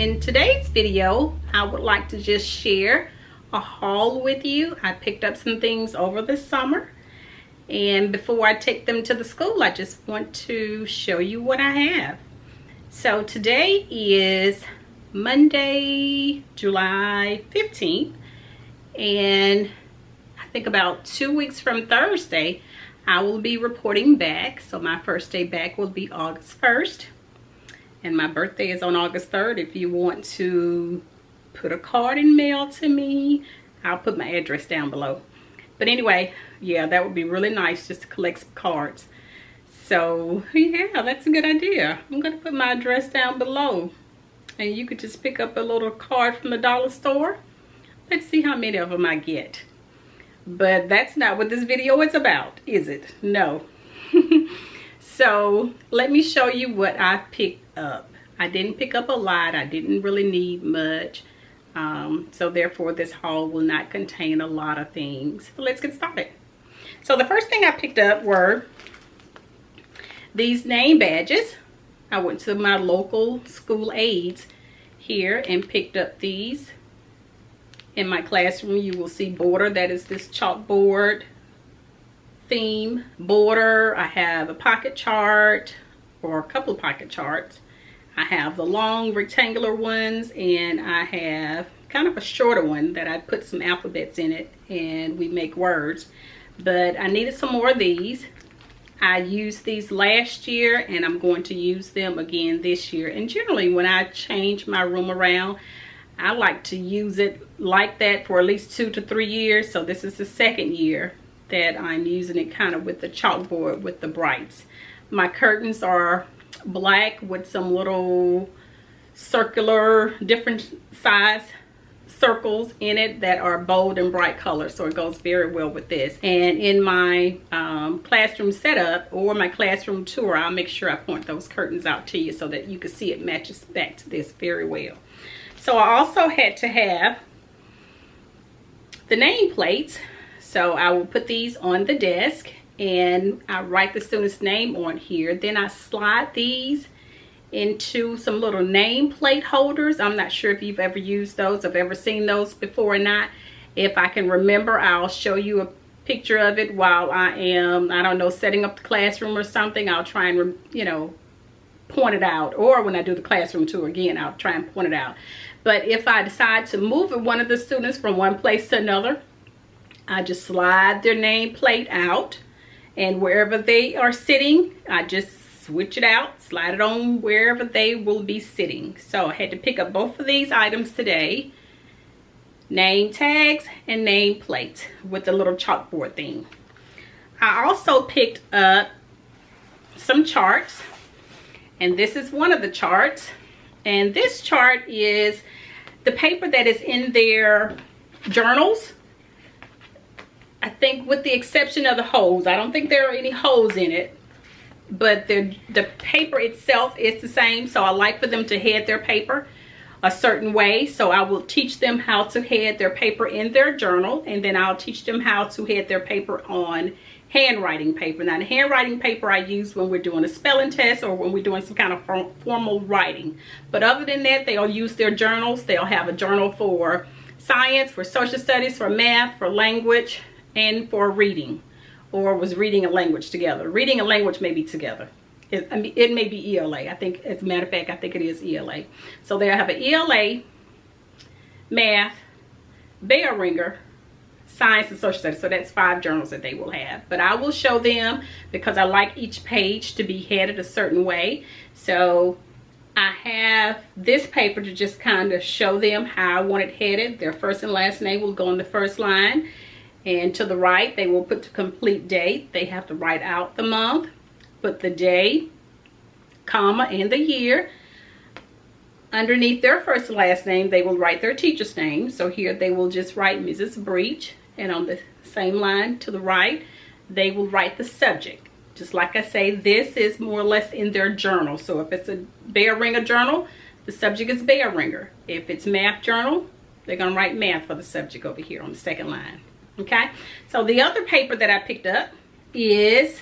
in today's video, I would like to just share a haul with you. I picked up some things over the summer, and before I take them to the school, I just want to show you what I have. So today is Monday, July 15th, and I think about 2 weeks from Thursday, I will be reporting back. So my first day back will be August 1st. And my birthday is on August 3rd. If you want to put a card in mail to me, I'll put my address down below. But anyway, yeah, that would be really nice just to collect some cards. So yeah, that's a good idea. I'm gonna put my address down below. And you could just pick up a little card from the dollar store. Let's see how many of them I get. But that's not what this video is about, is it? No. So let me show you what I picked up. I didn't pick up a lot. I didn't really need much. So therefore this haul will not contain a lot of things. So let's get started. So the first thing I picked up were these name badges. I went to my local school aids here and picked up these. In my classroom you will see border. That is this chalkboard theme border. I have a pocket chart, or a couple of pocket charts. I have the long rectangular ones, and I have kind of a shorter one that I put some alphabets in it and we make words. But I needed some more of these. I used these last year and I'm going to use them again this year. And generally when I change my room around, I like to use it like that for at least 2 to 3 years. So this is the second year that I'm using it kind of with the chalkboard with the brights. My curtains are black with some little circular, different size circles in it that are bold and bright colors, so it goes very well with this. And in my classroom setup or my classroom tour, I'll make sure I point those curtains out to you so that you can see it matches back to this very well. So I also had to have the nameplates. So I will put these on the desk and I write the student's name on here. Then I slide these into some little nameplate holders. I'm not sure if you've ever used those, I've ever seen those before or not. If I can remember, I'll show you a picture of it while I am, I don't know, setting up the classroom or something. I'll try and, you know, point it out. Or when I do the classroom tour again, I'll try and point it out. But if I decide to move one of the students from one place to another, I just slide their nameplate out, and wherever they are sitting, I just switch it out, slide it on wherever they will be sitting. So I had to pick up both of these items today. Name tags and name plates with the little chalkboard thing. I also picked up some charts, and this is one of the charts. And this chart is the paper that is in their journals. I think with the exception of the holes. I don't think there are any holes in it. But the paper itself is the same. So I like for them to head their paper a certain way. So I will teach them how to head their paper in their journal. And then I'll teach them how to head their paper on handwriting paper. Now the handwriting paper I use when we're doing a spelling test or when we're doing some kind of formal writing. But other than that, they'll use their journals. They'll have a journal for science, for social studies, for math, for language, and for reading. Or was reading and language together. Reading and language may be together. I mean, it may be ELA. I think, as a matter of fact, I think it is ELA. So they'll have an ELA, math, bell ringer, science, and social studies. So that's 5 journals that they will have. But I will show them because I like each page to be headed a certain way. So I have this paper to just kind of show them how I want it headed. Their first and last name will go on the first line. And to the right, they will put the complete date. They have to write out the month, put the day, comma, and the year. Underneath their first and last name, they will write their teacher's name. So here they will just write Mrs. Breech. And on the same line to the right, they will write the subject. Just like I say, this is more or less in their journal. So if it's a bell ringer journal, the subject is bell ringer. If it's math journal, they're going to write math for the subject over here on the second line. Okay, so the other paper that I picked up is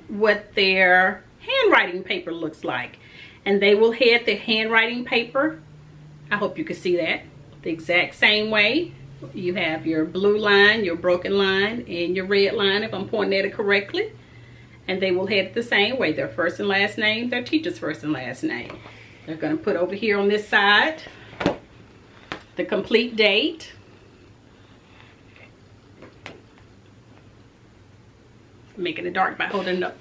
what their handwriting paper looks like. And they will head the handwriting paper. I hope you can see that. The exact same way. You have your blue line, your broken line, and your red line, if I'm pointing at it correctly. And they will head the same way. Their first and last name, their teacher's first and last name. They're going to put over here on this side the complete date. Making it dark by holding it up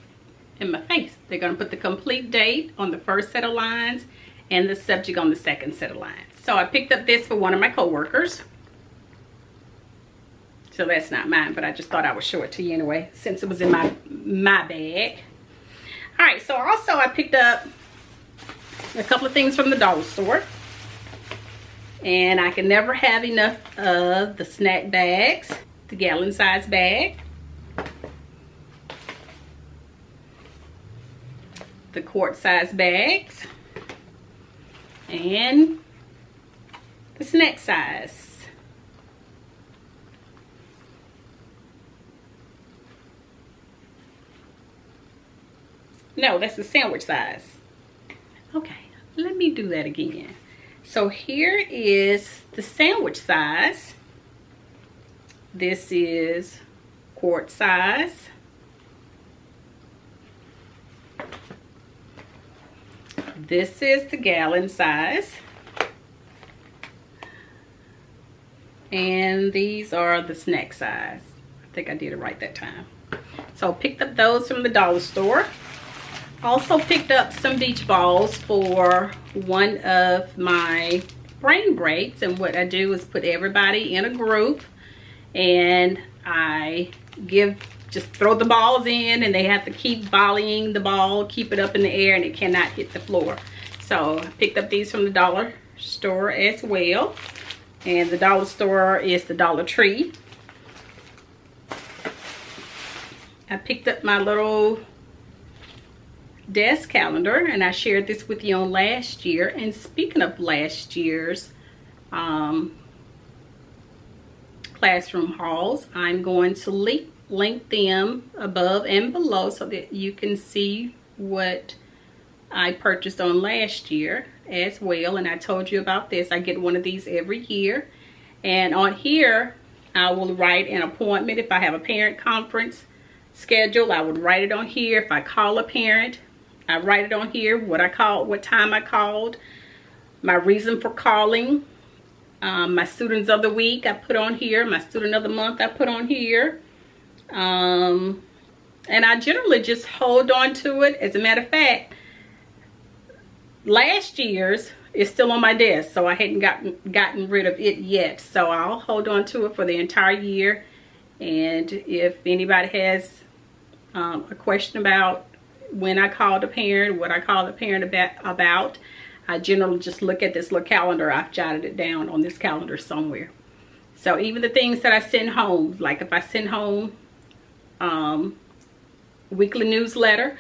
in my face. They're going to put the complete date on the first set of lines and the subject on the second set of lines. So I picked up this for one of my coworkers. So that's not mine, but I just thought I would show it to you anyway, since it was in my bag. All right, so also I picked up a couple of things from the dollar store. And I can never have enough of the snack bags, the gallon size bag, the quart size bags, and the snack size. No, that's the sandwich size. Okay, let me do that again. So here is the sandwich size. This is quart size. This is the gallon size. And these are the snack size. I think I did it right that time. So picked up those from the dollar store. Also picked up some beach balls for one of my brain breaks. And what I do is put everybody in a group. And I just throw the balls in, and they have to keep volleying the ball, keep it up in the air, and it cannot hit the floor. So I picked up these from the dollar store as well. And the dollar store is the Dollar Tree. I picked up my little desk calendar, and I shared this with you on last year. And speaking of last year's classroom hauls, I'm going to link them above and below so that you can see what I purchased on last year as well. And I told you about this. I get one of these every year, and on here I will write an appointment. If I have a parent conference schedule, I would write it on here. If I call a parent, I write it on here, what time I called, my reason for calling, my students of the week I put on here, my student of the month I put on here. And I generally just hold on to it. As a matter of fact, last year's is still on my desk, so I hadn't gotten rid of it yet. So I'll hold on to it for the entire year. And if anybody has a question about when I called a parent, what I called a parent about, I generally just look at this little calendar. I've jotted it down on this calendar somewhere. So even the things that I send home, like if I send home weekly newsletter,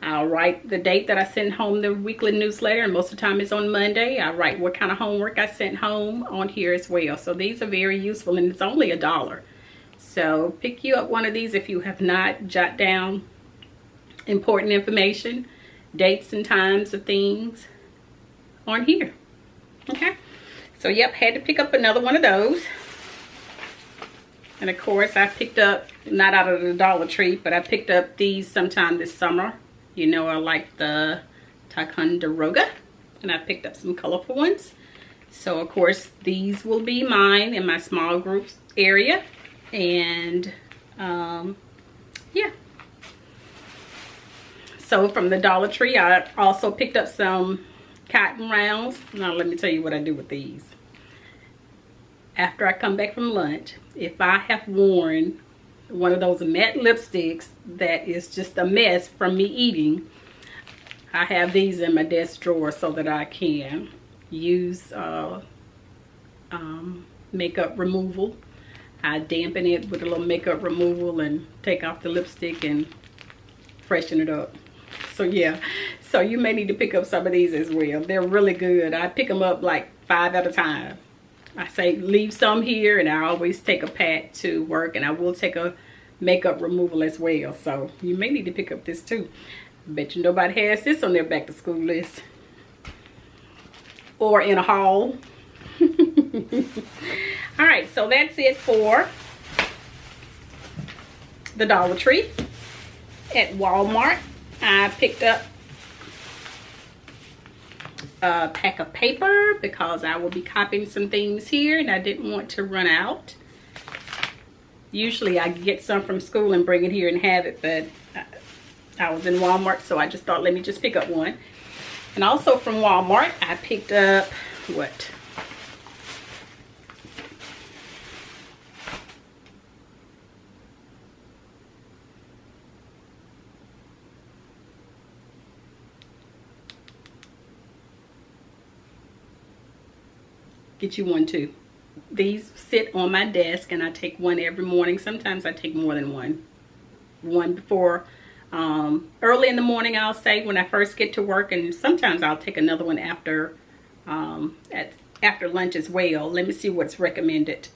I'll write the date that I send home the weekly newsletter, and most of the time it's on Monday. I write what kind of homework I sent home on here as well. So these are very useful, and it's only $1. So pick you up one of these if you have not. Jot down important information, dates and times of things on here. Okay, so yep, had to pick up another one of those. And of course I picked up, not out of the Dollar Tree, but I picked up these sometime this summer. You know, I like the Ticonderoga, and I picked up some colorful ones. So of course these will be mine in my small groups area. And yeah, so from the Dollar Tree I also picked up some cotton rounds. Now let me tell you what I do with these. After I come back from lunch, if I have worn one of those matte lipsticks that is just a mess from me eating, I have these in my desk drawer so that I can use makeup removal. I dampen it with a little makeup removal and take off the lipstick and freshen it up. So yeah, so you may need to pick up some of these as well. They're really good. I pick them up like 5 at a time. I say leave some here, and I always take a pack to work, and I will take a makeup removal as well. So you may need to pick up this too. Bet you nobody has this on their back to school list. Or in a haul. Alright, so that's it for the Dollar Tree. At Walmart, I picked up a pack of paper because I will be copying some things here and I didn't want to run out. Usually I get some from school and bring it here and have it, but I was in Walmart, so I just thought, let me just pick up one. And also from Walmart, I picked up what? Get you one too. These sit on my desk and I take one every morning. Sometimes I take more than one. One before, early in the morning, I'll say, when I first get to work, and sometimes I'll take another one after after lunch as well. Let me see what's recommended,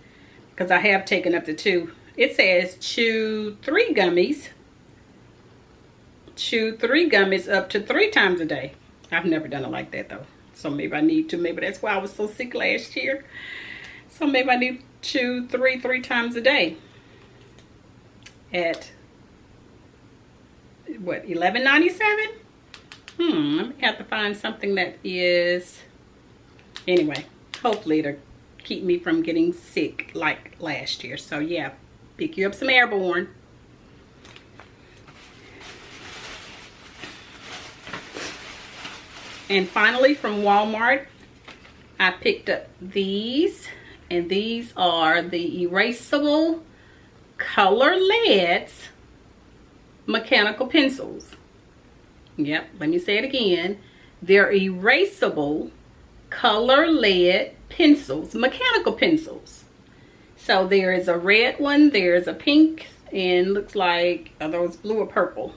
because I have taken up to 2. It says chew 3 gummies. Chew 3 gummies up to 3 times a day. I've never done it like that though. So maybe I need to. Maybe that's why I was so sick last year. So maybe I need to chew 3 times a day. At what, $11.97? I'm gonna have to find something that is, anyway, hopefully it'll keep me from getting sick like last year. So yeah, pick you up some Airborne. And finally from Walmart, I picked up these, and these are the erasable color leads mechanical pencils. Yep, let me say it again. They're erasable color lead pencils, mechanical pencils. So there is a red one, there's a pink, and looks like, are those blue or purple?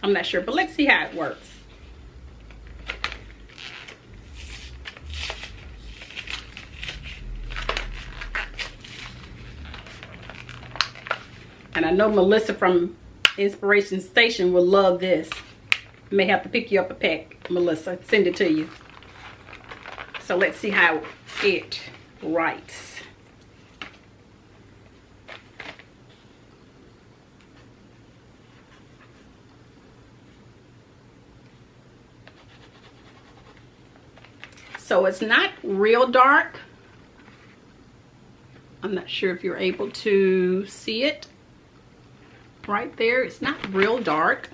I'm not sure, but let's see how it works. And I know Melissa from Inspiration Station will love this. May have to pick you up a pack, Melissa. Send it to you. So let's see how it writes. So it's not real dark. I'm not sure if you're able to see it. Right there, it's not real dark.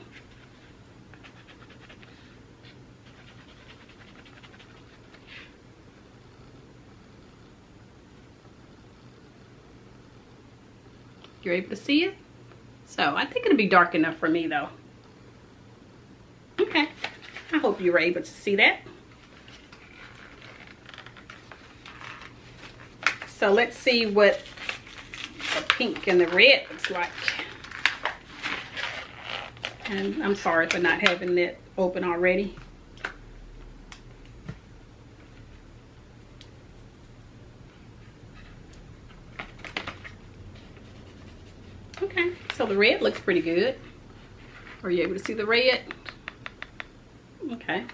You're able to see it? So I think it'll be dark enough for me though. Okay, I hope you were able to see that. So let's see what the pink and the red looks like. And I'm sorry for not having it open already. Okay, so the red looks pretty good. Are you able to see the red? Okay.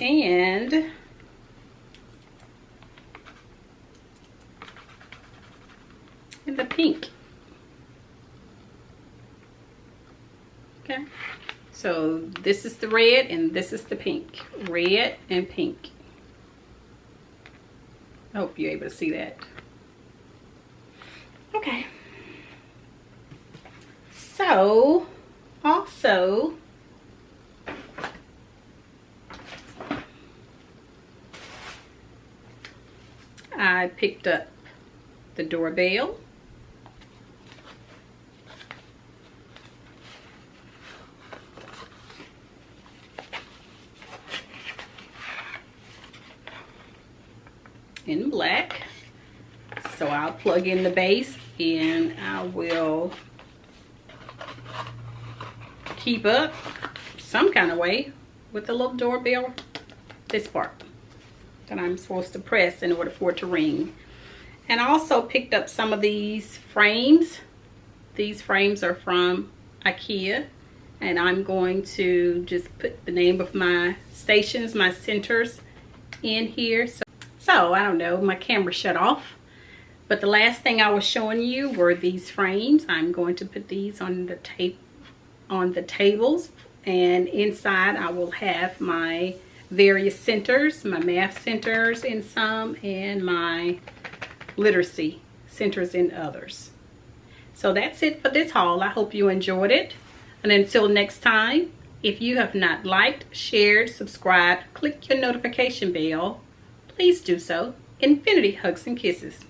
And the pink. Okay, so this is the red and this is the pink. Red and pink. I hope you're able to see that. Okay. So, also, I picked up the doorbell. In black. So I'll plug in the base and I will keep up some kind of way with the little doorbell, this part that I'm supposed to press in order for it to ring. And I also picked up some of these frames. These frames are from IKEA, and I'm going to just put the name of my stations, my centers in here. So I don't know, my camera shut off. But the last thing I was showing you were these frames. I'm going to put these on the tables, and inside I will have my various centers, my math centers in some, and my literacy centers in others. So that's it for this haul. I hope you enjoyed it. And until next time, if you have not liked, shared, subscribed, click your notification bell, please do so. Infinity hugs and kisses.